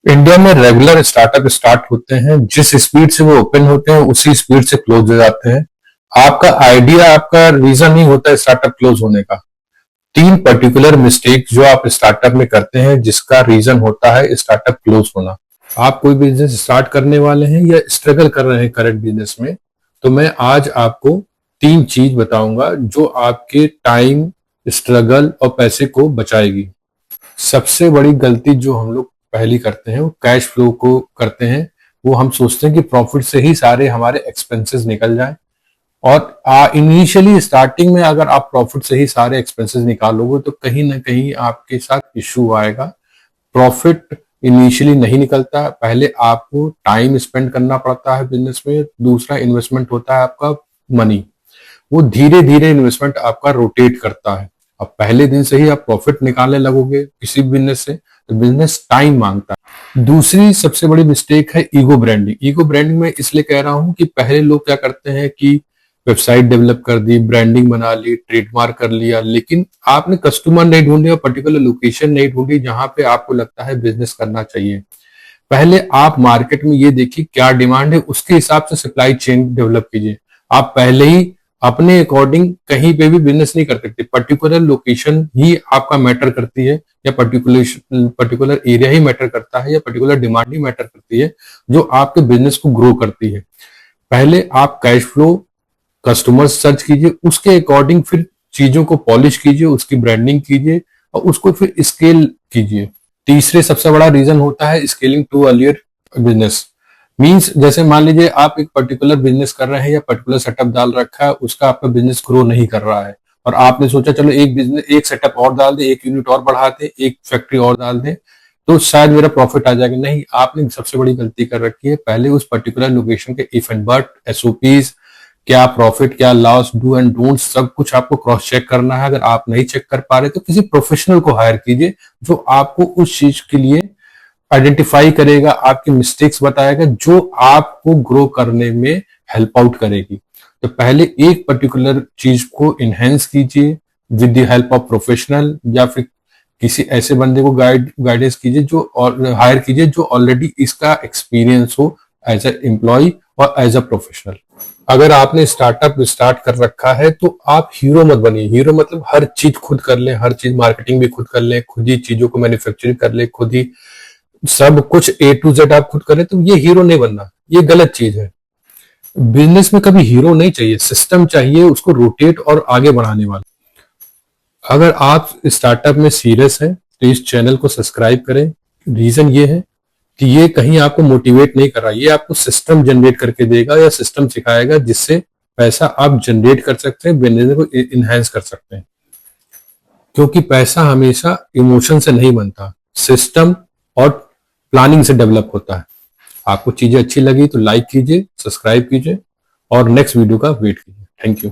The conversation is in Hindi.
इंडिया में रेगुलर स्टार्टअप स्टार्ट होते हैं। जिस स्पीड से वो ओपन होते हैं उसी स्पीड से क्लोज हो जाते हैं। आपका आइडिया आपका रीजन नहीं होता है स्टार्टअप क्लोज होने का। तीन पर्टिकुलर मिस्टेक जो आप स्टार्टअप में करते हैं जिसका रीजन होता है स्टार्टअप क्लोज होना। आप कोई बिजनेस स्टार्ट करने वाले हैं या स्ट्रगल कर रहे हैं करंट बिजनेस में, तो मैं आज आपको तीन चीज बताऊंगा जो आपके टाइम, स्ट्रगल और पैसे को बचाएगी। सबसे बड़ी गलती जो हम लोग पहली करते हैं वो कैश फ्लो को करते हैं। वो हम सोचते हैं कि प्रॉफिट से ही सारे हमारे एक्सपेंसेस निकल जाएं। और इनिशियली स्टार्टिंग में अगर आप प्रॉफिट से ही सारे एक्सपेंसेस निकालोगे तो कहीं ना कहीं आपके साथ इश्यू आएगा। प्रॉफिट इनिशियली नहीं निकलता, पहले आपको टाइम स्पेंड करना पड़ता है बिजनेस में। दूसरा इन्वेस्टमेंट होता है आपका मनी। वो धीरे धीरे इन्वेस्टमेंट आपका रोटेट करता है। अब पहले दिन से ही आप प्रॉफिट निकालने लगोगे किसी बिजनेस से तो बिजनेस टाइम मांगता है। दूसरी सबसे बड़ी मिस्टेक है ईगो ब्रांडिंग। ईगो ब्रांडिंग में इसलिए कह रहा हूं कि पहले लोग क्या करते हैं कि वेबसाइट डेवलप कर दी, ब्रांडिंग बना ली, ट्रेडमार्क कर लिया, लेकिन आपने कस्टमर नहीं ढूंढे और पर्टिकुलर लोकेशन नहीं ढूंढी जहां पे आपको लगता है बिजनेस करना चाहिए। पहले आप मार्केट में ये देखिए क्या डिमांड है, उसके हिसाब से सप्लाई चेन डेवलप कीजिए। आप पहले ही अपने अकॉर्डिंग कहीं पे भी बिजनेस नहीं कर सकते। पर्टिकुलर लोकेशन ही आपका मैटर करती है या पर्टिकुलर एरिया ही मैटर करता है या पर्टिकुलर डिमांड ही मैटर करती है जो आपके बिजनेस को ग्रो करती है। पहले आप कैश फ्लो, कस्टमर सर्च कीजिए, उसके अकॉर्डिंग फिर चीजों को पॉलिश कीजिए, उसकी ब्रांडिंग कीजिए और उसको फिर स्केल कीजिए। तीसरे सबसे बड़ा रीजन होता है scaling to earlier business. Means जैसे मान लीजिए आप एक पर्टिकुलर बिजनेस कर रहे हैं या पर्टिकुलर सेटअप डाल रखा है, उसका आपका बिजनेस ग्रो नहीं कर रहा है और आपने सोचा चलो एक बिजनेस, एक सेटअप और डाल दे, एक यूनिट और बढ़ा दे, एक फैक्ट्री और डाल दे तो शायद मेरा प्रॉफिट आ जाएगा। नहीं, आपने सबसे बड़ी गलती कर रखी है। पहले उस पर्टिकुलर लोकेशन के इफ एंड बट, एसओपीज, क्या प्रॉफिट क्या लॉस, डू एंड डोंट, सब कुछ आपको क्रॉस चेक करना है। अगर आप नहीं चेक कर पा रहे तो किसी प्रोफेशनल को हायर कीजिए जो आपको उस चीज के लिए आइडेंटिफाई करेगा, आपके मिस्टेक्स बताएगा, जो आपको ग्रो करने में हेल्प आउट करेगी। तो पहले एक पर्टिकुलर चीज को इनहेंस कीजिए with the help of professional या फिर किसी ऐसे बंदे को गाइडेंस कीजिए जो और हायर कीजिए जो ऑलरेडी इसका एक्सपीरियंस हो एज ए एम्प्लॉय और एज अ प्रोफेशनल। अगर आपने स्टार्टअप स्टार्ट कर रखा है तो आप हीरो मत बनिए। हीरो मतलब हर चीज खुद कर ले, हर चीज मार्केटिंग भी खुद कर ले, खुद ही चीजों को मैन्युफैक्चरिंग कर ले, खुद ही सब कुछ ए टू जेड आप खुद करें तो ये हीरो नहीं बनना, ये गलत चीज है। बिजनेस में कभी हीरो नहीं चाहिए, सिस्टम चाहिए उसको रोटेट और आगे बढ़ाने वाला। अगर आप स्टार्टअप में सीरियस हैं तो इस चैनल को सब्सक्राइब करें। रीजन ये है कि ये कहीं आपको मोटिवेट नहीं कर रहा, ये आपको सिस्टम जनरेट करके देगा या सिस्टम सिखाएगा जिससे पैसा आप जनरेट कर सकते हैं, बिजनेस को इनहेंस कर सकते हैं। क्योंकि पैसा हमेशा इमोशन से नहीं बनता, सिस्टम और प्लानिंग से डेवलप होता है। आपको चीजें अच्छी लगी तो लाइक कीजिए, सब्सक्राइब कीजिए और नेक्स्ट वीडियो का वेट कीजिए। Thank you.